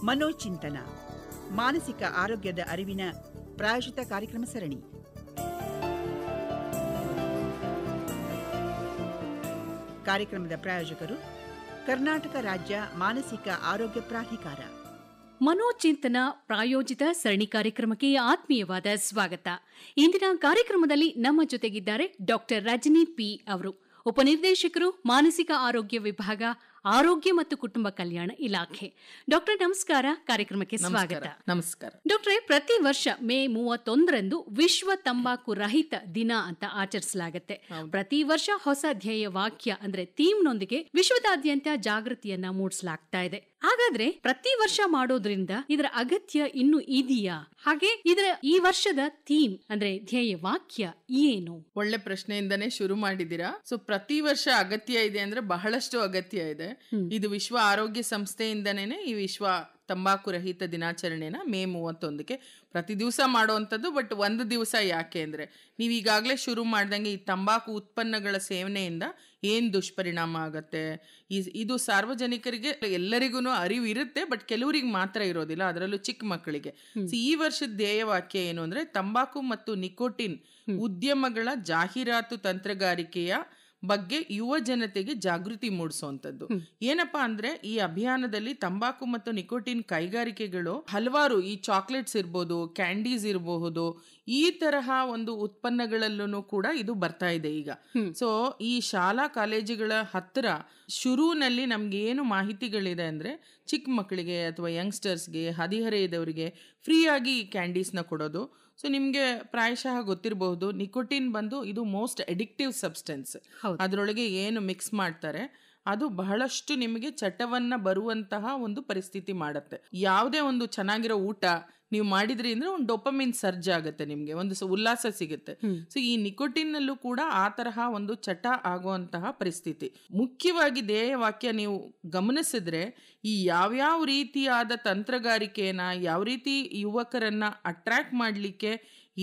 ಮನೋಚಿಂತನ ಮಾನಸಿಕ ಆರೋಗ್ಯದ ಅರಿವಿನ ಪ್ರಾಯೋಜಿತ ಕಾರ್ಯಕ್ರಮ ಸರಣಿ. ಕಾರ್ಯಕ್ರಮದ ಪ್ರಾಯೋಜಕರು ಕರ್ನಾಟಕ ರಾಜ್ಯ ಮಾನಸಿಕ ಆರೋಗ್ಯ ಪ್ರಾಧಿಕಾರ. ಮನೋಚಿಂತನ ಪ್ರಾಯೋಜಿತ ಸರಣಿ ಕಾರ್ಯಕ್ರಮಕ್ಕೆ ಆತ್ಮೀಯವಾದ ಸ್ವಾಗತ. ಇಂದಿನ ಕಾರ್ಯಕ್ರಮದಲ್ಲಿ ನಮ್ಮ ಜೊತೆಗಿದ್ದಾರೆ ಡಾಕ್ಟರ್ ರಜನಿ ಪಿ ಅವರು, ಉಪನಿರ್ದೇಶಕರು, ಮಾನಸಿಕ ಆರೋಗ್ಯ ವಿಭಾಗ, ಆರೋಗ್ಯ ಮತ್ತು ಕುಟುಂಬ ಕಲ್ಯಾಣ ಇಲಾಖೆ. ಡಾಕ್ಟರ್ ನಮಸ್ಕಾರ, ಕಾರ್ಯಕ್ರಮಕ್ಕೆ ಸ್ವಾಗತ. ನಮಸ್ಕಾರ ಡಾಕ್ಟ್ರೇ, ಪ್ರತಿ ವರ್ಷ ಮೇ 31ರಂದು ವಿಶ್ವ ತಂಬಾಕು ರಹಿತ ದಿನ ಅಂತ ಆಚರಿಸಲಾಗುತ್ತೆ. ಪ್ರತಿ ವರ್ಷ ಹೊಸ ಧ್ಯೇಯ ವಾಕ್ಯ ಅಂದ್ರೆ ಥೀಮ್ನೊಂದಿಗೆ ವಿಶ್ವದಾದ್ಯಂತ ಜಾಗೃತಿಯನ್ನ ಮೂಡಿಸಲಾಗ್ತಾ ಇದೆ. ಹಾಗಾದ್ರೆ ಪ್ರತಿ ವರ್ಷ ಮಾಡೋದ್ರಿಂದ ಇದರ ಅಗತ್ಯ ಇನ್ನು ಇದೆಯಾ? ಹಾಗೆ ಇದರ ಈ ವರ್ಷದ ಥೀಮ್ ಅಂದ್ರೆ ಧ್ಯೇಯ ವಾಕ್ಯ ಏನು? ಒಳ್ಳೆ ಪ್ರಶ್ನೆಯಿಂದನೇ ಶುರು ಮಾಡಿದ್ದೀರಾ. ಸೊ ಪ್ರತಿ ವರ್ಷ ಅಗತ್ಯ ಇದೆ ಅಂದ್ರೆ ಬಹಳಷ್ಟು ಅಗತ್ಯ ಇದೆ. ಇದು ವಿಶ್ವ ಆರೋಗ್ಯ ಸಂಸ್ಥೆಯಿಂದನೇ ಈ ವಿಶ್ವ ತಂಬಾಕು ರಹಿತ ದಿನಾಚರಣೆನ ಮೇ 31ಕ್ಕೆ ಪ್ರತಿ ದಿವಸ ಮಾಡುವಂಥದ್ದು. ಬಟ್ ಒಂದು ದಿವಸ ಯಾಕೆ ಅಂದ್ರೆ, ನೀವು ಈಗಾಗಲೇ ಶುರು ಮಾಡ್ದಂಗೆ ಈ ತಂಬಾಕು ಉತ್ಪನ್ನಗಳ ಸೇವನೆಯಿಂದ ಏನ್ ದುಷ್ಪರಿಣಾಮ ಆಗತ್ತೆ, ಇದು ಸಾರ್ವಜನಿಕರಿಗೆ ಎಲ್ಲರಿಗೂ ಅರಿವು ಇರುತ್ತೆ, ಬಟ್ ಕೆಲವರಿಗೆ ಮಾತ್ರ ಇರೋದಿಲ್ಲ, ಅದರಲ್ಲೂ ಚಿಕ್ಕ ಮಕ್ಕಳಿಗೆ. ಈ ವರ್ಷದ ಧ್ಯೇಯವಾಕ್ಯ ಏನು ಅಂದ್ರೆ, ತಂಬಾಕು ಮತ್ತು ನಿಕೋಟಿನ್ ಉದ್ಯಮಗಳ ಜಾಹೀರಾತು ತಂತ್ರಗಾರಿಕೆಯ ಬಗ್ಗೆ ಯುವ ಜನತೆಗೆ ಜಾಗೃತಿ ಮೂಡಿಸುವಂತದ್ದು. ಏನಪ್ಪಾ ಅಂದ್ರೆ, ಈ ಅಭಿಯಾನದಲ್ಲಿ ತಂಬಾಕು ಮತ್ತು ನಿಕೋಟಿನ್ ಕೈಗಾರಿಕೆಗಳು ಹಲವಾರು ಈ ಚಾಕ್ಲೇಟ್ಸ್ ಇರಬಹುದು, ಕ್ಯಾಂಡೀಸ್ ಇರಬಹುದು, ಈ ತರಹ ಒಂದು ಉತ್ಪನ್ನಗಳಲ್ಲೂ ಕೂಡ ಇದು ಬರ್ತಾ ಇದೆ ಈಗ. ಸೊ ಈ ಶಾಲಾ ಕಾಲೇಜುಗಳ ಹತ್ತಿರ ಶುರುವಿನಲ್ಲಿ ನಮ್ಗೆ ಏನು ಮಾಹಿತಿಗಳಿದೆ ಅಂದ್ರೆ, ಚಿಕ್ಕ ಮಕ್ಕಳಿಗೆ ಅಥವಾ ಯಂಗ್ಸ್ಟರ್ಸ್ಗೆ, ಹದಿಹರೆಯದವರಿಗೆ ಫ್ರೀ ಆಗಿ ಈ ಕ್ಯಾಂಡೀಸ್ನ ಕೊಡೋದು. ಸೊ ನಿಮ್ಗೆ ಪ್ರಾಯಶಃ ಗೊತ್ತಿರಬಹುದು, ನಿಕೋಟಿನ್ ಬಂದು ಇದು ಮೋಸ್ಟ್ ಅಡಿಕ್ಟಿವ್ ಸಬ್ಸ್ಟೆನ್ಸ್. ಅದರೊಳಗೆ ಏನು ಮಿಕ್ಸ್ ಮಾಡ್ತಾರೆ ಅದು ಬಹಳಷ್ಟು ನಿಮಗೆ ಚಟವನ್ನ ಬರುವಂತಹ ಒಂದು ಪರಿಸ್ಥಿತಿ ಮಾಡುತ್ತೆ. ಯಾವುದೇ ಒಂದು ಚೆನ್ನಾಗಿರೋ ಊಟ ನೀವು ಮಾಡಿದ್ರಿ ಅಂದ್ರೆ ಒಂದು ಡೋಪಮಿನ್ ಸರ್ಜ್ ಆಗುತ್ತೆ, ನಿಮ್ಗೆ ಒಂದು ಉಲ್ಲಾಸ ಸಿಗುತ್ತೆ. ಸೊ ಈ ನಿಕೋಟಿನ್ ನಲ್ಲೂ ಕೂಡ ಆ ತರಹ ಒಂದು ಚಟ ಆಗುವಂತಹ ಪರಿಸ್ಥಿತಿ. ಮುಖ್ಯವಾಗಿ ಧ್ಯೇಯವಾಕ್ಯ ನೀವು ಗಮನಿಸಿದ್ರೆ, ಈ ಯಾವ್ಯಾವ ರೀತಿಯಾದ ತಂತ್ರಗಾರಿಕೆನ, ಯಾವ ರೀತಿ ಯುವಕರನ್ನ ಅಟ್ರಾಕ್ಟ್ ಮಾಡ್ಲಿಕ್ಕೆ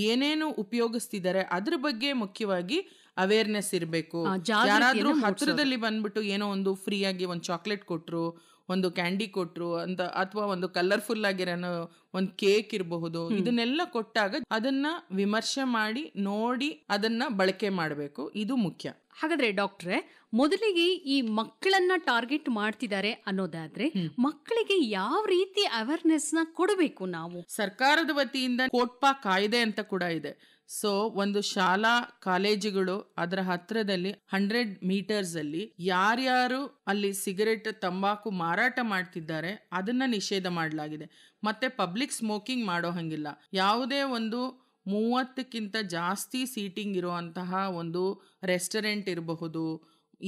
ಏನೇನು ಉಪಯೋಗಿಸ್ತಿದ್ದಾರೆ ಅದ್ರ ಬಗ್ಗೆ ಮುಖ್ಯವಾಗಿ ಅವೇರ್ನೆಸ್ ಇರಬೇಕು. ಯಾರಾದ್ರೂ ಹತ್ತಿರದಲ್ಲಿ ಬಂದ್ಬಿಟ್ಟು ಏನೋ ಒಂದು ಫ್ರೀ ಆಗಿ ಒಂದು ಚಾಕ್ಲೇಟ್ ಕೊಟ್ರು, ಒಂದು ಕ್ಯಾಂಡಿ ಕೊಟ್ರು ಅಂತ, ಅಥವಾ ಒಂದು ಕಲರ್ಫುಲ್ ಆಗಿರೋ ಒಂದು ಕೇಕ್ ಇರಬಹುದು, ಇದನ್ನೆಲ್ಲ ಕೊಟ್ಟಾಗ ಅದನ್ನ ವಿಮರ್ಶೆ ಮಾಡಿ ನೋಡಿ ಅದನ್ನ ಬಳಕೆ ಮಾಡಬೇಕು. ಇದು ಮುಖ್ಯ. ಹಾಗಾದ್ರೆ ಡಾಕ್ಟ್ರೆ, ಮೊದಲಿಗೆ ಈ ಮಕ್ಕಳನ್ನ ಟಾರ್ಗೆಟ್ ಮಾಡ್ತಿದ್ದಾರೆ ಅನ್ನೋದಾದ್ರೆ, ಮಕ್ಕಳಿಗೆ ಯಾವ ರೀತಿ ಅವೇರ್ನೆಸ್ ನ ಕೊಡಬೇಕು ನಾವು? ಸರ್ಕಾರದ ವತಿಯಿಂದ ಕೋಟ್ಪಾ ಕಾಯ್ದೆ ಅಂತ ಕೂಡ ಇದೆ. ಸೊ ಒಂದು ಶಾಲಾ ಕಾಲೇಜುಗಳು ಅದರ ಹತ್ರದಲ್ಲಿ 100 ಮೀಟರ್ಸ್ ಅಲ್ಲಿ ಯಾರ್ಯಾರು ಅಲ್ಲಿ ಸಿಗರೆಟ್, ತಂಬಾಕು ಮಾರಾಟ ಮಾಡ್ತಿದ್ದಾರೆ ಅದನ್ನ ನಿಷೇಧ ಮಾಡಲಾಗಿದೆ. ಮತ್ತೆ ಪಬ್ಲಿಕ್ ಸ್ಮೋಕಿಂಗ್ ಮಾಡೋ ಹಂಗಿಲ್ಲ. ಯಾವುದೇ ಒಂದು 30ಕ್ಕಿಂತ ಜಾಸ್ತಿ ಸೀಟಿಂಗ್ ಇರುವಂತಹ ಒಂದು ರೆಸ್ಟೋರೆಂಟ್ ಇರಬಹುದು,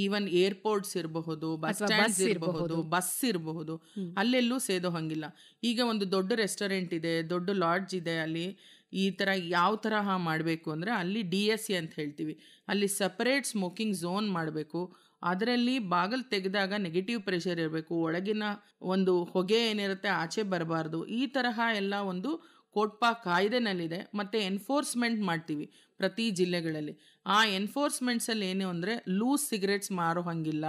ಈವನ್ ಏರ್ಪೋರ್ಟ್ಸ್ ಇರಬಹುದು, ಬಸ್ ಸ್ಟ್ಯಾಂಡ್ಸ್ ಇರಬಹುದು, ಬಸ್ ಇರಬಹುದು, ಅಲ್ಲೆಲ್ಲೂ ಸೇದೋ ಹಂಗಿಲ್ಲ. ಈಗ ಒಂದು ದೊಡ್ಡ ರೆಸ್ಟೋರೆಂಟ್ ಇದೆ, ದೊಡ್ಡ ಲಾಡ್ಜ್ ಇದೆ, ಅಲ್ಲಿ ಈ ತರ ಯಾವ ತರಹ ಮಾಡಬೇಕು ಅಂದ್ರೆ, ಅಲ್ಲಿ DSC ಅಂತ ಹೇಳ್ತೀವಿ, ಅಲ್ಲಿ ಸಪರೇಟ್ ಸ್ಮೋಕಿಂಗ್ ಝೋನ್ ಮಾಡಬೇಕು. ಅದರಲ್ಲಿ ಬಾಗಿಲು ತೆಗೆದಾಗ ನೆಗೆಟಿವ್ ಪ್ರೆಷರ್ ಇರಬೇಕು, ಒಳಗಿನ ಒಂದು ಹೊಗೆ ಏನಿರುತ್ತೆ ಆಚೆ ಬರಬಾರ್ದು. ಈ ತರಹ ಎಲ್ಲ ಒಂದು ಕೋಟ್ಪಾ ಕಾಯ್ದೆನಲ್ಲಿದೆ. ಮತ್ತೆ ಎನ್ಫೋರ್ಸ್ಮೆಂಟ್ ಮಾಡ್ತೀವಿ ಪ್ರತಿ ಜಿಲ್ಲೆಗಳಲ್ಲಿ. ಆ ಎನ್ಫೋರ್ಸ್ಮೆಂಟ್ಸ್ ಅಲ್ಲಿ ಏನು ಅಂದ್ರೆ, ಲೂಸ್ ಸಿಗರೆಟ್ಸ್ ಮಾರೋ ಹಂಗಿಲ್ಲ,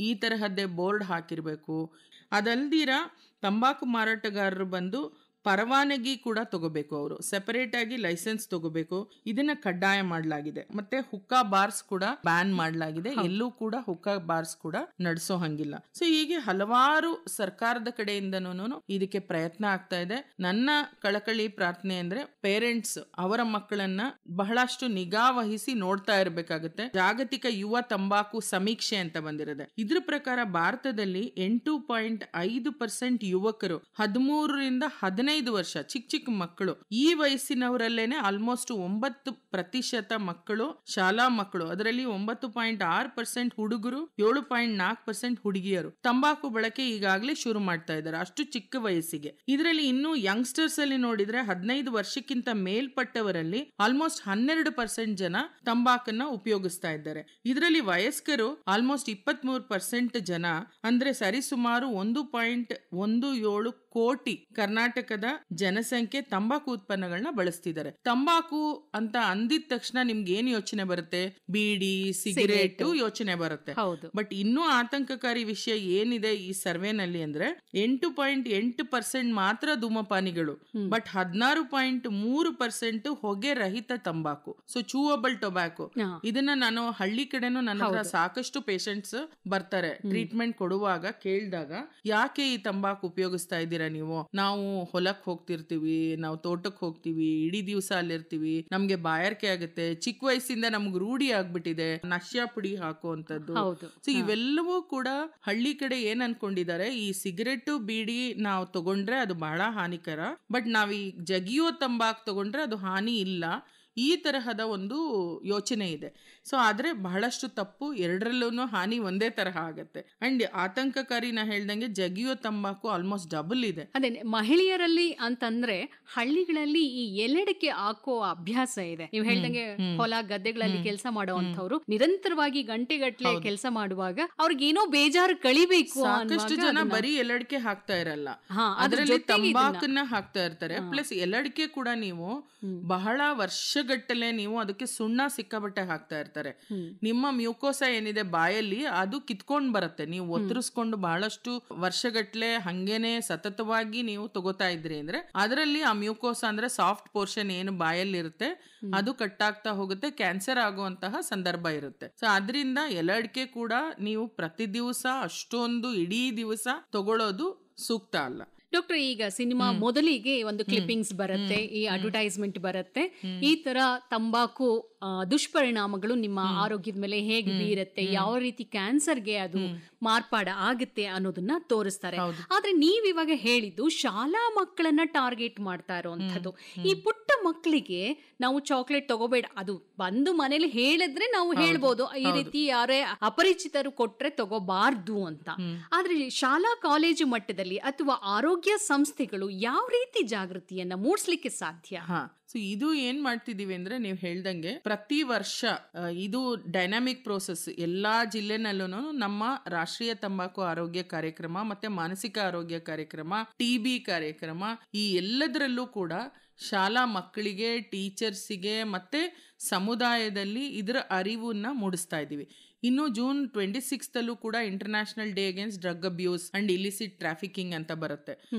ಈ ತರಹದ್ದೇ ಬೋರ್ಡ್ ಹಾಕಿರ್ಬೇಕು. ಅದಲ್ದಿರ ತಂಬಾಕು ಮಾರಾಟಗಾರರು ಬಂದು ಪರವಾನಗಿ ಕೂಡ ತಗೋಬೇಕು, ಅವರು ಸೆಪರೇಟ್ ಆಗಿ ಲೈಸೆನ್ಸ್ ತಗೋಬೇಕು. ಇದನ್ನ ಕಡ್ಡಾಯ ಮಾಡಲಾಗಿದೆ. ಮತ್ತೆ ಹುಕ್ಕಾ ಬಾರ್ಸ್ ಕೂಡ ಬ್ಯಾನ್ ಮಾಡಲಾಗಿದೆ, ಎಲ್ಲೂ ಕೂಡ ಹುಕ್ಕಾ ಬಾರ್ಸ್ ಕೂಡ ನಡೆಸೋ ಹಂಗಿಲ್ಲ. ಸೊ ಹೀಗೆ ಹಲವಾರು ಸರ್ಕಾರದ ಕಡೆಯಿಂದನೂ ಇದಕ್ಕೆ ಪ್ರಯತ್ನ ಆಗ್ತಾ ಇದೆ. ನನ್ನ ಕಳಕಳಿ ಪ್ರಾರ್ಥನೆ ಅಂದ್ರೆ, ಪೇರೆಂಟ್ಸ್ ಅವರ ಮಕ್ಕಳನ್ನ ಬಹಳಷ್ಟು ನಿಗಾ ವಹಿಸಿ ನೋಡ್ತಾ ಇರಬೇಕಾಗುತ್ತೆ. ಜಾಗತಿಕ ಯುವ ತಂಬಾಕು ಸಮೀಕ್ಷೆ ಅಂತ ಬಂದಿರದೆ. ಇದ್ರ ಪ್ರಕಾರ ಭಾರತದಲ್ಲಿ 8.5% ಯುವಕರು 13ರಿಂದ 15 ವರ್ಷ, ಚಿಕ್ಕ ಮಕ್ಕಳು, ಈ ವಯಸ್ಸಿನವರಲ್ಲೇನೆ ಆಲ್ಮೋಸ್ಟ್ 9% ಮಕ್ಕಳು ಶಾಲಾ ಮಕ್ಕಳು, ಅದರಲ್ಲಿ 9.6% ಹುಡುಗರು, 7.4% ಹುಡುಗಿಯರು ತಂಬಾಕು ಬಳಕೆ ಈಗಾಗಲೇ ಶುರು ಮಾಡ್ತಾ ಇದ್ದಾರೆ, ಅಷ್ಟು ಚಿಕ್ಕ ವಯಸ್ಸಿಗೆ. ಇದರಲ್ಲಿ ಇನ್ನು ಯಂಗ್ಸ್ಟರ್ಸ್ ಅಲ್ಲಿ ನೋಡಿದ್ರೆ 15 ವರ್ಷಕ್ಕಿಂತ ಮೇಲ್ಪಟ್ಟವರಲ್ಲಿ ಆಲ್ಮೋಸ್ಟ್ 12% ಜನ ತಂಬಾಕನ್ನ ಉಪಯೋಗಿಸ್ತಾ ಇದ್ದಾರೆ. ಇದರಲ್ಲಿ ವಯಸ್ಕರು ಆಲ್ಮೋಸ್ಟ್ 23% ಜನ, ಅಂದ್ರೆ ಸರಿಸುಮಾರು 1.17 ಕೋಟಿ ಕರ್ನಾಟಕದ ಜನಸಂಖ್ಯೆ ತಂಬಾಕು ಉತ್ಪನ್ನಗಳನ್ನ ಬಳಸ್ತಿದ್ದಾರೆ. ತಂಬಾಕು ಅಂತ ಅಂದಿದ ತಕ್ಷಣ ನಿಮ್ಗೆ ಏನ್ ಯೋಚನೆ ಬರುತ್ತೆ? ಬೀಡಿ, ಸಿಗರೇಟ್ ಯೋಚನೆ ಬರುತ್ತೆ. ಬಟ್ ಇನ್ನೂ ಆತಂಕಕಾರಿ ವಿಷಯ ಏನಿದೆ ಈ ಸರ್ವೆನಲ್ಲಿ ಅಂದ್ರೆ 8.8% ಮಾತ್ರ ಧೂಮಪಾನಿಗಳು, ಬಟ್ 16.3% ಹೊಗೆ ರಹಿತ ತಂಬಾಕು. So chewable tobacco. ಇದನ್ನ ನಾನು ಹಳ್ಳಿ ಕಡೆನೂ ನನ್ನ ಹತ್ರ ಸಾಕಷ್ಟು ಪೇಷಂಟ್ಸ್ ಬರ್ತಾರೆ ಟ್ರೀಟ್ಮೆಂಟ್ ಕೊಡುವಾಗ ಕೇಳಿದಾಗ, ಯಾಕೆ ಈ ತಂಬಾಕು ಉಪಯೋಗಿಸ್ತಾ ಇದ್ದೀರಾ ನೀವು? ನಾವು ಹೊಲಕ್ ಹೋಗ್ತಿರ್ತೀವಿ, ನಾವು ತೋಟಕ್ಕೆ ಹೋಗ್ತೀವಿ, ಇಡೀ ದಿವಸ ಅಲ್ಲಿರ್ತೀವಿ, ನಮ್ಗೆ ಬಾಯಾರಿಕೆ ಆಗುತ್ತೆ, ಚಿಕ್ಕ ವಯಸ್ಸಿಂದ ನಮ್ಗೆ ರೂಢಿ ಆಗ್ಬಿಟ್ಟಿದೆ ನಶ್ಯ ಪುಡಿ ಹಾಕುವಂತದ್ದು. ಸೊ ಇವೆಲ್ಲವೂ ಕೂಡ ಹಳ್ಳಿ ಕಡೆ ಏನ್ ಅನ್ಕೊಂಡಿದ್ದಾರೆ, ಈ ಸಿಗರೆಟ್ ಬೀಡಿ ನಾವು ತಗೊಂಡ್ರೆ ಅದು ಬಹಳ ಹಾನಿಕರ, ಬಟ್ ನಾವ್ ಈ ಜಗಿಯೋ ತಂಬಾಕು ತಗೊಂಡ್ರೆ ಅದು ಹಾನಿ ಇಲ್ಲ, ಈ ತರಹದ ಒಂದು ಯೋಚನೆ ಇದೆ. ಸೊ ಆದ್ರೆ ಬಹಳಷ್ಟು ತಪ್ಪು, ಎರಡರಲ್ಲೂ ಹಾನಿ ಒಂದೇ ತರಹ ಆಗತ್ತೆ. ಅಂಡ್ ಆತಂಕಕಾರಿ ನಾ ಹೇಳ್ದಂಗೆ ಜಗಿಯೋ ತಂಬಾಕು ಆಲ್ಮೋಸ್ಟ್ ಡಬಲ್ ಇದೆ. ಅದೇ ಮಹಿಳೆಯರಲ್ಲಿ ಅಂತಂದ್ರೆ ಹಳ್ಳಿಗಳಲ್ಲಿ ಈ ಎಲೆಡಿಕೆ ಹಾಕೋ ಅಭ್ಯಾಸ ಇದೆ. ನೀವು ಹೇಳ್ದಂಗೆ ಹೊಲ ಗದ್ದೆಗಳಲ್ಲಿ ಕೆಲಸ ಮಾಡುವಂತವ್ರು ನಿರಂತರವಾಗಿ ಗಂಟೆಗಟ್ಟಲೆ ಕೆಲಸ ಮಾಡುವಾಗ ಅವ್ರಿಗೆ ಏನೋ ಬೇಜಾರು ಕಳಿಬೇಕು. ಸಾಕಷ್ಟು ಜನ ಬರೀ ಎಲಡಿಕೆ ಹಾಕ್ತಾ ಇರಲ್ಲ, ಅದರಲ್ಲಿ ತಂಬಾಕನ್ನ ಹಾಕ್ತಾ ಇರ್ತಾರೆ. ಪ್ಲಸ್ ಎಲಡಿಕೆ ಕೂಡ ನೀವು ಬಹಳ ವರ್ಷಗಟ್ಟಲೆ ನೀವು ಅದಕ್ಕೆ ಸುಣ್ಣ ಸಿಕ್ಕಾಬಟ್ಟೆ ಹಾಕ್ತಾ ಇರ್ತಾರೆ. ನಿಮ್ಮ ಮ್ಯೂಕೋಸ ಏನಿದೆ ಬಾಯಲ್ಲಿ ಅದು ಕಿತ್ಕೊಂಡ್ ಬರುತ್ತೆ. ನೀವು ಒತ್ತರಿಸ್ಕೊಂಡು ಬಹಳಷ್ಟು ವರ್ಷಗಟ್ಟಲೆ ಹಂಗೇನೆ ಸತತವಾಗಿ ನೀವು ತಗೋತಾ ಇದ್ರಿ ಅಂದ್ರೆ ಅದರಲ್ಲಿ ಆ ಮ್ಯೂಕೋಸ ಅಂದ್ರೆ ಸಾಫ್ಟ್ ಪೋರ್ಷನ್ ಏನು ಬಾಯಲ್ಲಿ ಇರುತ್ತೆ ಅದು ಕಟ್ಟಾಗ್ತಾ ಹೋಗುತ್ತೆ, ಕ್ಯಾನ್ಸರ್ ಆಗುವಂತಹ ಸಂದರ್ಭ ಇರುತ್ತೆ. ಸೊ ಅದರಿಂದ ಎಲಡಿಕೆ ಕೂಡ ನೀವು ಪ್ರತಿ ದಿವಸ ಅಷ್ಟೊಂದು ಇಡೀ ದಿವಸ ತಗೊಳ್ಳೋದು ಸೂಕ್ತ ಅಲ್ಲ. ಡಾಕ್ಟರ್, ಈಗ ಸಿನಿಮಾ ಮೊದಲಿಗೆ ಒಂದು ಕ್ಲಿಪ್ಪಿಂಗ್ಸ್ ಬರುತ್ತೆ, ಈ ಅಡ್ವರ್ಟೈಸ್ಮೆಂಟ್ ಬರುತ್ತೆ, ಈ ತರ ತಂಬಾಕು ದುಷ್ಪರಿಣಾಮಗಳು ನಿಮ್ಮ ಆರೋಗ್ಯದ ಮೇಲೆ ಹೇಗೆ ಬೀರುತ್ತೆ, ಯಾವ ರೀತಿ ಕ್ಯಾನ್ಸರ್ಗೆ ಅದು ಮಾರ್ಪಾಡ ಆಗುತ್ತೆ ಅನ್ನೋದನ್ನ ತೋರಿಸ್ತಾರೆ. ಆದ್ರೆ ನೀವ್ ಇವಾಗ ಹೇಳಿದ್ದು ಶಾಲಾ ಮಕ್ಕಳನ್ನ ಟಾರ್ಗೆಟ್ ಮಾಡ್ತಾ ಇರೋಂಥದ್ದು. ಈ ಪುಟ್ಟ ಮಕ್ಕಳಿಗೆ ನಾವು ಚಾಕ್ಲೇಟ್ ತಗೋಬೇಡ, ಅದು ಬಂದು ಮನೇಲಿ ಹೇಳಿದ್ರೆ ನಾವು ಹೇಳ್ಬೋದು ಈ ರೀತಿ ಯಾರೇ ಅಪರಿಚಿತರು ಕೊಟ್ರೆ ತಗೋಬಾರ್ದು ಅಂತ. ಆದ್ರೆ ಶಾಲಾ ಕಾಲೇಜು ಮಟ್ಟದಲ್ಲಿ ಅಥವಾ ಆರೋಗ್ಯ ಸಂಸ್ಥೆಗಳು ಯಾವ ರೀತಿ ಜಾಗೃತಿಯನ್ನ ಮೂಡಿಸ್ಲಿಕ್ಕೆ ಸಾಧ್ಯ? ಸೊ ಇದು ಏನ್ ಮಾಡ್ತಿದೀವಿ ಅಂದ್ರೆ ನೀವು ಹೇಳ್ದಂಗೆ ಪ್ರತಿ ವರ್ಷ ಇದು ಡೈನಾಮಿಕ್ ಪ್ರೋಸೆಸ್. ಎಲ್ಲಾ ಜಿಲ್ಲೆನಲ್ಲೂ ನಮ್ಮ ರಾಷ್ಟ್ರೀಯ ತಂಬಾಕು ಆರೋಗ್ಯ ಕಾರ್ಯಕ್ರಮ ಮತ್ತೆ ಮಾನಸಿಕ ಆರೋಗ್ಯ ಕಾರ್ಯಕ್ರಮ, TB ಕಾರ್ಯಕ್ರಮ, ಈ ಎಲ್ಲದರಲ್ಲೂ ಕೂಡ ಶಾಲಾ ಮಕ್ಕಳಿಗೆ, ಟೀಚರ್ಸಿಗೆ ಮತ್ತೆ ಸಮುದಾಯದಲ್ಲಿ ಇದರ ಅರಿವನ್ನ ಮೂಡಿಸ್ತಾ ಇದ್ದೀವಿ. ಇನ್ನು ಜೂನ್ 26 ಕೂಡ international day against drug abuse and illicit trafficking ಅಂತ ಬರುತ್ತೆ.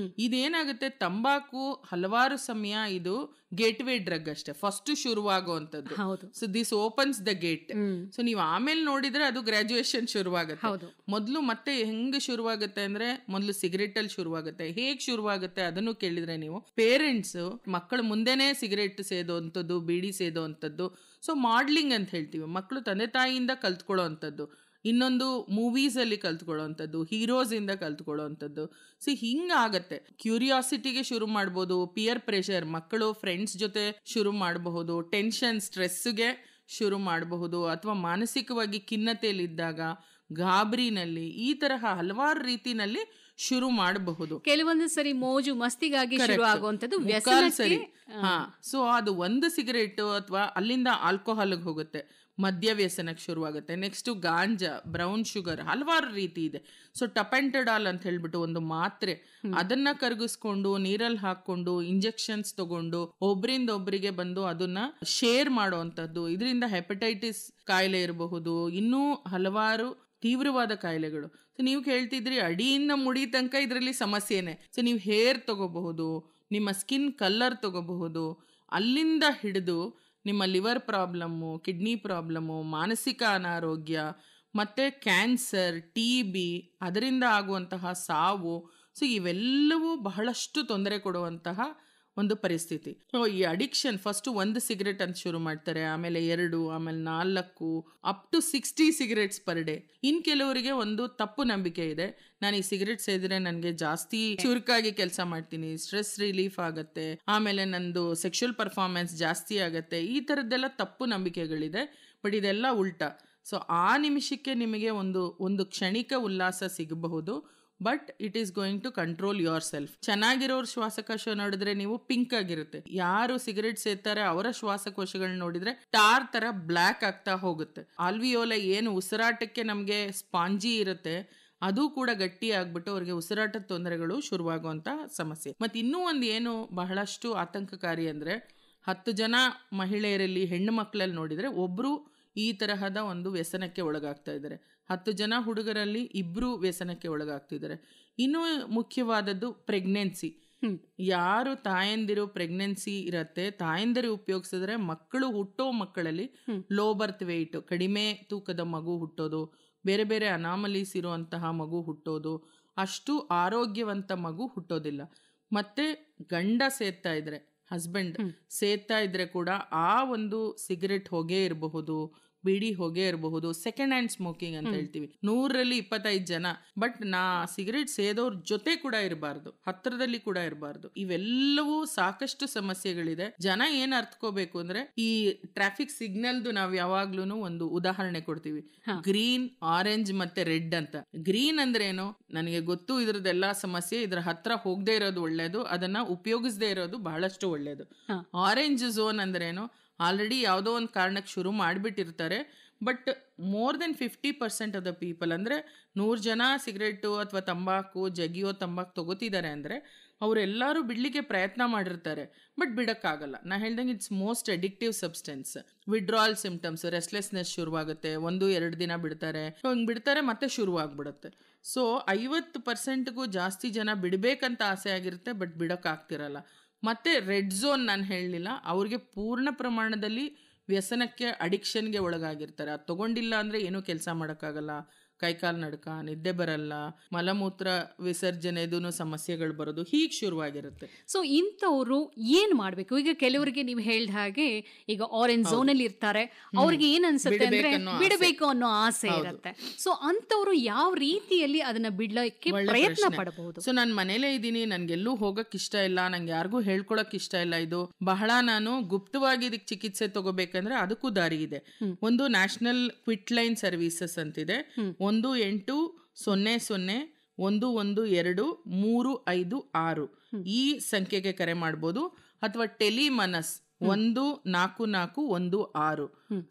ಇದೇನಾಗುತ್ತೆ, ತಂಬಾಕು ಹಲವಾರು ಸಮಯ ಇದು ಗೇಟ್ ವೇ ಡ್ರಗ್ ಅಷ್ಟೇ, ಫಸ್ಟ್ ಶುರುವಾಗುವಂತದ್ದು. So this opens the gate. So ನೀವು ಆಮೇಲೆ ನೋಡಿದ್ರೆ ಅದು ಗ್ರಾಜುಯೇಷನ್ ಶುರುವಾಗುತ್ತೆ. ಮೊದಲು ಮತ್ತೆ ಹೆಂಗ್ ಶುರುವಾಗುತ್ತೆ ಅಂದ್ರೆ ಮೊದಲು ಸಿಗರೇಟ್ ಅಲ್ಲಿ ಶುರುವಾಗುತ್ತೆ. ಹೇಗ್ ಶುರುವಾಗುತ್ತೆ ಅದನ್ನು ಕೇಳಿದ್ರೆ ನೀವು ಪೇರೆಂಟ್ಸ್ ಮಕ್ಕಳ ಮುಂದೆನೆ ಸಿಗರೇಟ್ ಸೇದೋಂಥದ್ದು, ಬೀಡಿ ಸೇದೋಂಥದ್ದು. ಸೊ ಮಾಡ್ಲಿಂಗ್ ಅಂತ ಹೇಳ್ತೀವಿ, ಮಕ್ಕಳು ತಂದೆ ತಾಯಿಯಿಂದ ಕಲ್ತ್ಕೊಳ್ಳೋ ಅಂಥದ್ದು, ಇನ್ನೊಂದು ಮೂವೀಸ್ ಅಲ್ಲಿ ಕಲ್ತ್ಕೊಳ್ಳೋವಂಥದ್ದು, ಹೀರೋಸ್ ಇಂದ ಕಲ್ತ್ಕೊಳ್ಳೋವಂಥದ್ದು. ಸಿ ಹಿಂಗಾಗತ್ತೆ. ಕ್ಯೂರಿಯಾಸಿಟಿಗೆ ಶುರು ಮಾಡ್ಬೋದು, ಪಿಯರ್ ಪ್ರೆಷರ್, ಮಕ್ಕಳು ಫ್ರೆಂಡ್ಸ್ ಜೊತೆ ಶುರು ಮಾಡಬಹುದು, ಟೆನ್ಷನ್ ಸ್ಟ್ರೆಸ್ಗೆ ಶುರು ಮಾಡಬಹುದು, ಅಥವಾ ಮಾನಸಿಕವಾಗಿ ಖಿನ್ನತೆಯಲ್ಲಿದ್ದಾಗ, ಗಾಬರಿನಲ್ಲಿ, ಈ ತರಹ ಹಲವಾರು ರೀತಿನಲ್ಲಿ ಶುರು ಮಾಡಬಹುದು. ಕೆಲವೊಂದು ಸರಿ ಮೋಜು ಮಸ್ತಿಗಾಗಿ ಶುರು ಆಗುವಂತದ್ದು ವ್ಯಸನಕ್ಕೆ. ಸೊ ಅದು ಒಂದು ಸಿಗರೇಟ್ ಅಥವಾ ಅಲ್ಲಿಂದ ಆಲ್ಕೋಹಾಲ್ಗೆ ಹೋಗುತ್ತೆ, ಮದ್ಯ ವ್ಯಸನಕ್ಕೆ ಶುರುವಾಗುತ್ತೆ. ನೆಕ್ಸ್ಟ್ ಗಾಂಜಾ, ಬ್ರೌನ್ ಶುಗರ್, ಹಲವಾರು ರೀತಿ ಇದೆ. ಸೊ ಟಪೆಂಟಡಾಲ್ ಅಂತ ಹೇಳ್ಬಿಟ್ಟು ಒಂದು ಮಾತ್ರೆ, ಅದನ್ನ ಕರಗಿಸ್ಕೊಂಡು ನೀರಲ್ಲಿ ಹಾಕೊಂಡು ಇಂಜೆಕ್ಷನ್ಸ್ ತಗೊಂಡು ಒಬ್ರಿಂದ ಒಬ್ಬರಿಗೆ ಬಂದು ಅದನ್ನ ಶೇರ್ ಮಾಡುವಂತದ್ದು. ಇದರಿಂದ ಹೆಪಟೈಟಿಸ್ ಕಾಯಿಲೆ ಇರಬಹುದು, ಇನ್ನೂ ಹಲವಾರು ತೀವ್ರವಾದ ಕಾಯಿಲೆಗಳು. ಸೊ ನೀವು ಕೇಳ್ತಿದ್ರಿ ಅಡಿಯಿಂದ ಮುಡಿ ತನಕ ಇದರಲ್ಲಿ ಸಮಸ್ಯೆನೆ. ಸೊ ನೀವು ಹೇರ್ ತಗೋಬಹುದು, ನಿಮ್ಮ ಸ್ಕಿನ್ ಕಲರ್ ತಗೋಬಹುದು, ಅಲ್ಲಿಂದ ಹಿಡಿದು ನಿಮ್ಮ ಲಿವರ್ ಪ್ರಾಬ್ಲಮ್ಮು, ಕಿಡ್ನಿ ಪ್ರಾಬ್ಲಮ್ಮು, ಮಾನಸಿಕ ಅನಾರೋಗ್ಯ, ಮತ್ತು ಕ್ಯಾನ್ಸರ್, TB, ಅದರಿಂದ ಆಗುವಂತಹ ಸಾವು. ಸೊ ಇವೆಲ್ಲವೂ ಬಹಳಷ್ಟು ತೊಂದರೆ ಕೊಡುವಂತಹ ಒಂದು ಪರಿಸ್ಥಿತಿ. ಸೊ ಈ ಅಡಿಕ್ಷನ್ ಫಸ್ಟ್ ಒಂದು ಸಿಗರೇಟ್ ಅಂತ ಶುರು ಮಾಡ್ತಾರೆ, ಆಮೇಲೆ 2, ಆಮೇಲೆ 4, up to 60 cigarettes per day. ಇನ್ ಕೆಲವರಿಗೆ ಒಂದು ತಪ್ಪು ನಂಬಿಕೆ ಇದೆ, ನಾನು ಈ ಸಿಗರೇಟ್ ಸೇದಿದ್ರೆ ನನಗೆ ಜಾಸ್ತಿ ಚುರುಕಾಗಿ ಕೆಲಸ ಮಾಡ್ತೀನಿ, ಸ್ಟ್ರೆಸ್ ರಿಲೀಫ್ ಆಗತ್ತೆ, ಆಮೇಲೆ ನಂದು ಸೆಕ್ಷುವಲ್ ಪರ್ಫಾರ್ಮೆನ್ಸ್ ಜಾಸ್ತಿ ಆಗತ್ತೆ, ಈ ಥರದ್ದೆಲ್ಲ ತಪ್ಪು ನಂಬಿಕೆಗಳಿದೆ. ಬಟ್ ಇದೆಲ್ಲ ಉಲ್ಟಾ. ಸೊ ಆ ನಿಮಿಷಕ್ಕೆ ನಿಮಗೆ ಒಂದು ಕ್ಷಣಿಕ ಉಲ್ಲಾಸ ಸಿಗಬಹುದು, but it is going to control yourself. ಚೆನ್ನಾಗಿರೋರ್ ಶ್ವಾಸಕೋಶ ನೋಡಿದ್ರೆ ನೀವು ಪಿಂಕ್ ಆಗಿರುತ್ತೆ, ಯಾರು ಸಿಗರೇಟ್ ಸೇರ್ತಾರೆ ಅವರ ಶ್ವಾಸಕೋಶಗಳನ್ನ ನೋಡಿದ್ರೆ ಟಾರ್ ತರ ಬ್ಲ್ಯಾಕ್ ಆಗ್ತಾ ಹೋಗುತ್ತೆ. ಆಲ್ವಿಯೋಲ ಏನು ಉಸಿರಾಟಕ್ಕೆ ನಮಗೆ ಸ್ಪಾಂಜಿ ಇರುತ್ತೆ, ಅದು ಕೂಡ ಗಟ್ಟಿ ಆಗ್ಬಿಟ್ಟು ಅವ್ರಿಗೆ ಉಸಿರಾಟದ ತೊಂದರೆಗಳು ಶುರುವಾಗುವಂತ ಸಮಸ್ಯೆ. ಮತ್ತೆ ಇನ್ನೂ ಒಂದು ಏನು ಬಹಳಷ್ಟು ಆತಂಕಕಾರಿ ಅಂದ್ರೆ 10 ಜನ ಮಹಿಳೆಯರಲ್ಲಿ ಹೆಣ್ಣು ಮಕ್ಕಳಲ್ಲಿ ನೋಡಿದ್ರೆ ಒಬ್ರು ಈ ತರಹದ ಒಂದು ವ್ಯಸನಕ್ಕೆ ಒಳಗಾಗ್ತಾ ಇದ್ದಾರೆ. 10 ಜನ ಹುಡುಗರಲ್ಲಿ 2 ವ್ಯಸನಕ್ಕೆ ಒಳಗಾಗ್ತಿದ್ದಾರೆ. ಇನ್ನೂ ಮುಖ್ಯವಾದದ್ದು ಪ್ರೆಗ್ನೆನ್ಸಿ. ಯಾರು ತಾಯಂದಿರು ಪ್ರೆಗ್ನೆನ್ಸಿ ಇರತ್ತೆ, ತಾಯಂದಿರು ಉಪಯೋಗಿಸಿದ್ರೆ ಮಕ್ಕಳು ಹುಟ್ಟೋ ಮಕ್ಕಳಲ್ಲಿ ಲೋ ಬರ್ತ್ ವೆಯ್ಟ್, ಕಡಿಮೆ ತೂಕದ ಮಗು ಹುಟ್ಟೋದು, ಬೇರೆ ಬೇರೆ ಅನಾಮಲೀಸ್ ಇರುವಂತಹ ಮಗು ಹುಟ್ಟೋದು, ಅಷ್ಟು ಆರೋಗ್ಯವಂತ ಮಗು ಹುಟ್ಟೋದಿಲ್ಲ. ಮತ್ತೆ ಗಂಡ ಸೇದ್ತಾ ಇದ್ರೆ, ಹಸ್ಬೆಂಡ್ ಸೇದ್ತಾ ಇದ್ರೆ ಕೂಡ ಆ ಒಂದು ಸಿಗರೆಟ್ ಹೊಗೆ ಇರಬಹುದು, ಬೀಡಿ ಹೊಗೆ ಇರಬಹುದು, ಸೆಕೆಂಡ್ ಹ್ಯಾಂಡ್ ಸ್ಮೋಕಿಂಗ್ ಅಂತ ಹೇಳ್ತೀವಿ. 100ರಲ್ಲಿ 25 ಜನ, ಬಟ್ ಸಿಗರೆಟ್ ಸೇದೋರ್ ಜೊತೆ ಕೂಡ ಇರಬಾರ್ದು, ಹತ್ರದಲ್ಲಿ ಕೂಡ ಇರಬಾರ್ದು. ಇವೆಲ್ಲವೂ ಸಾಕಷ್ಟು ಸಮಸ್ಯೆಗಳಿದೆ. ಜನ ಏನ್ ಅರ್ಥಕೋಬೇಕು ಅಂದ್ರೆ, ಈ ಟ್ರಾಫಿಕ್ ಸಿಗ್ನಲ್ದು ನಾವ್ ಯಾವಾಗ್ಲೂ ಒಂದು ಉದಾಹರಣೆ ಕೊಡ್ತೀವಿ, ಗ್ರೀನ್, ಆರೆಂಜ್ ಮತ್ತೆ ರೆಡ್ ಅಂತ. ಗ್ರೀನ್ ಅಂದ್ರೆ ಏನು ನನಗೆ ಗೊತ್ತು, ಇದ್ರದ್ದೆಲ್ಲಾ ಸಮಸ್ಯೆ, ಇದ್ರ ಹತ್ರ ಹೋಗದೆ ಇರೋದು ಒಳ್ಳೇದು, ಅದನ್ನ ಉಪಯೋಗಿಸದೇ ಇರೋದು ಬಹಳಷ್ಟು ಒಳ್ಳೇದು. ಆರೆಂಜ್ ಝೋನ್ ಅಂದ್ರೆ ಏನು, ಆಲ್ರೆಡಿ ಯಾವುದೋ ಒಂದು ಕಾರಣಕ್ಕೆ ಶುರು ಮಾಡಿಬಿಟ್ಟಿರ್ತಾರೆ, but more than 50% of the people, ಅಂದರೆ 100 ಜನ ಸಿಗರೇಟು ಅಥವಾ ತಂಬಾಕು, ಜಗಿಯೋ ತಂಬಾಕು ತಗೋತಿದ್ದಾರೆ ಅಂದರೆ ಅವರೆಲ್ಲರೂ ಬಿಡಲಿಕ್ಕೆ ಪ್ರಯತ್ನ ಮಾಡಿರ್ತಾರೆ, ಬಟ್ ಬಿಡೋಕ್ಕಾಗಲ್ಲ. ನಾ ಹೇಳ್ದಂಗೆ it's most addictive substance. Withdrawal symptoms, restlessness ಶುರುವಾಗುತ್ತೆ, 1-2 ದಿನ ಬಿಡ್ತಾರೆ, ಹಿಂಗೆ ಬಿಡ್ತಾರೆ, ಮತ್ತೆ ಶುರುವಾಗ್ಬಿಡುತ್ತೆ. ಸೊ 50%ಗೂ ಜಾಸ್ತಿ ಜನ ಬಿಡಬೇಕಂತ ಆಸೆ ಆಗಿರುತ್ತೆ, ಬಟ್ ಬಿಡೋಕ್ಕಾಗ್ತಿರಲ್ಲ. ಮತ್ತು ರೆಡ್ ಝೋನ್ ನಾನು ಹೇಳಲಿಲ್ಲ, ಅವ್ರಿಗೆ ಪೂರ್ಣ ಪ್ರಮಾಣದಲ್ಲಿ ವ್ಯಸನಕ್ಕೆ, ಅಡಿಕ್ಷನ್ಗೆ ಒಳಗಾಗಿರ್ತಾರೆ. ಅದು ತಗೊಂಡಿಲ್ಲ ಅಂದರೆ ಏನೂ ಕೆಲಸ ಮಾಡೋಕ್ಕಾಗಲ್ಲ, ಕೈಕಾಲು ನಡ್ಕ, ನಿದ್ದೆ ಬರಲ್ಲ, ಮಲಮೂತ್ರ ವಿಸರ್ಜನೆದೂ ಸಮಸ್ಯೆಗಳು ಬರೋದು, ಹೀಗೆ ಶುರುವಾಗಿರುತ್ತೆ. ಸೊ ಇಂಥವ್ರು ಏನು ಮಾಡಬೇಕು? ಈಗ ಕೆಲವರಿಗೆ ನೀವು ಹೇಳಿದ ಹಾಗೆ ಈಗ ಆರೆಂಜ್ ಝೋನಲ್ಲಿ ಇರ್ತಾರೆ, ಅವ್ರಿಗೆ ಏನು ಅನ್ಸುತ್ತೆ ಅಂದ್ರೆ ಬಿಡಬೇಕು ಅನ್ನೋ ಆಸೆ ಇರುತ್ತೆ. ಸೊ ಅಂಥವ್ರು ಯಾವ ರೀತಿಯಲ್ಲಿ ಅದನ್ನ ಬಿಡ್ಲಿಕ್ಕೆ ಪ್ರಯತ್ನ ಪಡಬಹುದು? ಸೊ ನಾನು ಮನೇಲೇ ಇದ್ದೀನಿ, ನನ್ಗೆಲ್ಲೂ ಹೋಗಕ್ ಇಷ್ಟ ಇಲ್ಲ, ನಂಗೆ ಯಾರಿಗೂ ಹೇಳ್ಕೊಳಕ್ ಇಷ್ಟ ಇಲ್ಲ, ಇದು ಬಹಳ ನಾನು ಗುಪ್ತವಾಗಿ ಇದಕ್ಕೆ ಚಿಕಿತ್ಸೆ ತಗೋಬೇಕಂದ್ರೆ ಅದಕ್ಕೂ ದಾರಿ ಇದೆ. ಒಂದು ನ್ಯಾಷನಲ್ ಕ್ವಿಟ್ ಲೈನ್ ಸರ್ವಿಸಸ್ ಅಂತಿದೆ, 1-800-112-356 ಈ ಸಂಖ್ಯೆಗೆ ಕರೆ ಮಾಡ್ಬೋದು. ಅಥವಾ ಟೆಲಿಮನಸ್ 14416,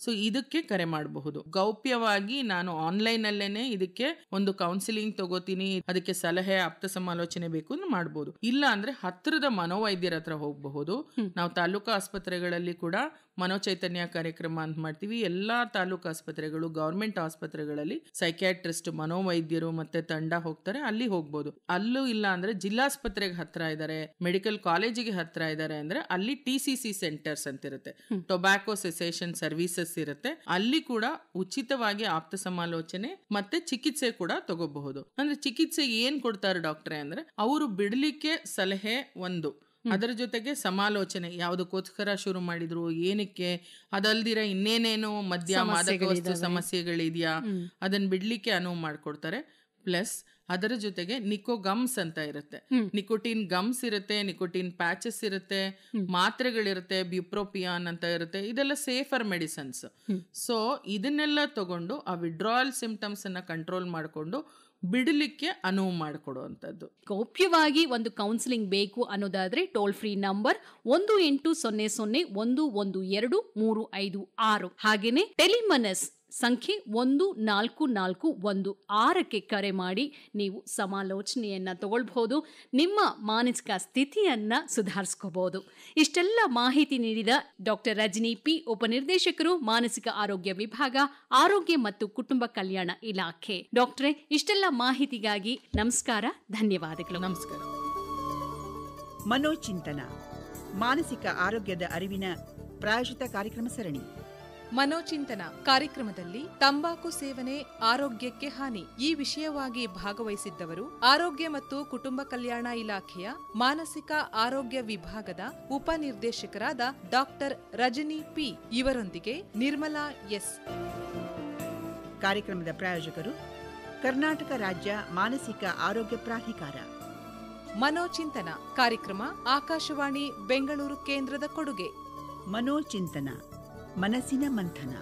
ಸೊ ಇದಕ್ಕೆ ಕರೆ ಮಾಡಬಹುದು. ಗೌಪ್ಯವಾಗಿ ನಾನು ಆನ್ಲೈನ್ ಅಲ್ಲೇನೆ ಇದಕ್ಕೆ ಒಂದು ಕೌನ್ಸಿಲಿಂಗ್ ತಗೋತೀನಿ, ಅದಕ್ಕೆ ಸಲಹೆ, ಆಪ್ತ ಸಮಾಲೋಚನೆ ಬೇಕು ಅಂದ್ರೆ ಮಾಡ್ಬೋದು. ಇಲ್ಲ ಅಂದ್ರೆ ಹತ್ತಿರದ ಮನೋವೈದ್ಯರ ಹತ್ರ ಹೋಗಬಹುದು. ನಾವು ತಾಲೂಕು ಆಸ್ಪತ್ರೆಗಳಲ್ಲಿ ಕೂಡ ಮನೋಚೈತನ್ಯ ಕಾರ್ಯಕ್ರಮ ಅಂತ ಮಾಡ್ತೀವಿ. ಎಲ್ಲಾ ತಾಲೂಕು ಆಸ್ಪತ್ರೆಗಳು, ಗವರ್ಮೆಂಟ್ ಆಸ್ಪತ್ರೆಗಳಲ್ಲಿ ಸೈಕ್ಯಾಟ್ರಿಸ್ಟ್, ಮನೋವೈದ್ಯರು ಮತ್ತೆ ತಂಡ ಹೋಗ್ತಾರೆ, ಅಲ್ಲಿ ಹೋಗ್ಬೋದು. ಅಲ್ಲೂ ಇಲ್ಲ ಅಂದ್ರೆ ಜಿಲ್ಲಾಸ್ಪತ್ರೆಗೆ ಹತ್ರ ಇದ್ದಾರೆ, ಮೆಡಿಕಲ್ ಕಾಲೇಜಿಗೆ ಹತ್ರ ಇದ್ದಾರೆ ಅಂದ್ರೆ ಅಲ್ಲಿ TCC ಸೆಂಟರ್ಸ್ ಅಂತ ಇರುತ್ತೆ, ಟೊಬ್ಯಾಕೋ ಸೆಸೇಷನ್ ಸರ್ವಿಸಸ್ ಇರುತ್ತೆ, ಅಲ್ಲಿ ಕೂಡ ಉಚಿತವಾಗಿ ಆಪ್ತ ಸಮಾಲೋಚನೆ ಮತ್ತೆ ಚಿಕಿತ್ಸೆ ಕೂಡ ತಗೋಬಹುದು. ಅಂದ್ರೆ ಚಿಕಿತ್ಸೆ ಏನ್ ಕೊಡ್ತಾರೆ ಡಾಕ್ಟ್ರೆ ಅಂದ್ರೆ, ಅವರು ಬಿಡ್ಲಿಕ್ಕೆ ಸಲಹೆ ಒಂದು, ಅದರ ಜೊತೆಗೆ ಸಮಾಲೋಚನೆ, ಯಾವುದಕ್ಕೋಸ್ಕರ ಶುರು ಮಾಡಿದ್ರು, ಏನಕ್ಕೆ, ಅದಲ್ದಿರ ಇನ್ನೇನೇನೋ ಮದ್ಯ ಮಾದಕ ವಸ್ತು ಸಮಸ್ಯೆಗಳಿದೆಯಾ, ಅದನ್ನ ಬಿಡ್ಲಿಕ್ಕೆ ಅನುವು ಮಾಡ್ಕೊಡ್ತಾರೆ. ಪ್ಲಸ್ ಅದರ ಜೊತೆಗೆ ನಿಕೋಗಮ್ಸ್ ಅಂತ ಇರುತ್ತೆ, ನಿಕೋಟಿನ್ ಗಮ್ಸ್ ಇರುತ್ತೆ, ನಿಕೋಟಿನ್ ಪ್ಯಾಚಸ್ ಇರುತ್ತೆ, ಮಾತ್ರೆಗಳಿರುತ್ತೆ, ಬ್ಯೂಪ್ರೋಪಿಯಾನ್ ಅಂತ ಇರುತ್ತೆ, ಇದೆಲ್ಲ ಸೇಫರ್ ಮೆಡಿಸನ್ಸ್. ಸೊ ಇದನ್ನೆಲ್ಲ ತಗೊಂಡು ಆ ವಿಡ್ರಾಯಲ್ ಸಿಂಪ್ಟಮ್ಸ್ ಅನ್ನ ಕಂಟ್ರೋಲ್ ಮಾಡಿಕೊಂಡು ಬಿಡಲಿಕ್ಕೆ ಅನುವು ಮಾಡಿಕೊಡುವಂಥದ್ದು. ಗೌಪ್ಯವಾಗಿ ಒಂದು ಕೌನ್ಸಿಲಿಂಗ್ ಬೇಕು ಅನ್ನೋದಾದ್ರೆ ಟೋಲ್ ಫ್ರೀ ನಂಬರ್ 1-800-112-356, ಹಾಗೇನೆ ಟೆಲಿಮನಸ್ ಸಂಖ್ಯೆ 14416ಕ್ಕೆ ಕರೆ ಮಾಡಿ ನೀವು ಸಮಾಲೋಚನೆಯನ್ನ ತಗೊಳ್ಬಹುದು, ನಿಮ್ಮ ಮಾನಸಿಕ ಸ್ಥಿತಿಯನ್ನ ಸುಧಾರಿಸ್ಕೋಬಹುದು. ಇಷ್ಟೆಲ್ಲ ಮಾಹಿತಿ ನೀಡಿದ ಡಾಕ್ಟರ್ ರಜನಿ ಪಿ, ಉಪನಿರ್ದೇಶಕರು, ಮಾನಸಿಕ ಆರೋಗ್ಯ ವಿಭಾಗ, ಆರೋಗ್ಯ ಮತ್ತು ಕುಟುಂಬ ಕಲ್ಯಾಣ ಇಲಾಖೆ. ಡಾಕ್ಟ್ರೇ, ಇಷ್ಟೆಲ್ಲ ಮಾಹಿತಿಗಾಗಿ ನಮಸ್ಕಾರ, ಧನ್ಯವಾದಗಳು. ನಮಸ್ಕಾರ. ಮನೋಚಿಂತನ, ಮಾನಸಿಕ ಆರೋಗ್ಯದ ಅರಿವಿನ ಪ್ರಾಯೋಜಿತ ಕಾರ್ಯಕ್ರಮ ಸರಣಿ. ಮನೋಚಿಂತನ ಕಾರ್ಯಕ್ರಮದಲ್ಲಿ ತಂಬಾಕು ಸೇವನೆ ಆರೋಗ್ಯಕ್ಕೆ ಹಾನಿ, ಈ ವಿಷಯವಾಗಿ ಭಾಗವಹಿಸಿದ್ದವರು ಆರೋಗ್ಯ ಮತ್ತು ಕುಟುಂಬ ಕಲ್ಯಾಣ ಇಲಾಖೆಯ ಮಾನಸಿಕ ಆರೋಗ್ಯ ವಿಭಾಗದ ಉಪನಿರ್ದೇಶಕರಾದ ಡಾಕ್ಟರ್ ರಜನಿ ಪಿ. ಇವರೊಂದಿಗೆ ನಿರ್ಮಲಾ ಎಸ್. ಕಾರ್ಯಕ್ರಮದ ಪ್ರಾಯೋಜಕರು ಕರ್ನಾಟಕ ರಾಜ್ಯ ಮಾನಸಿಕ ಆರೋಗ್ಯ ಪ್ರಾಧಿಕಾರ. ಮನೋಚಿಂತನ ಕಾರ್ಯಕ್ರಮ ಆಕಾಶವಾಣಿ ಬೆಂಗಳೂರು ಕೇಂದ್ರದ ಕೊಡುಗೆ. ಮನೋಚಿಂತನ, ಮನಸ್ಸಿನ ಮಂಥನ.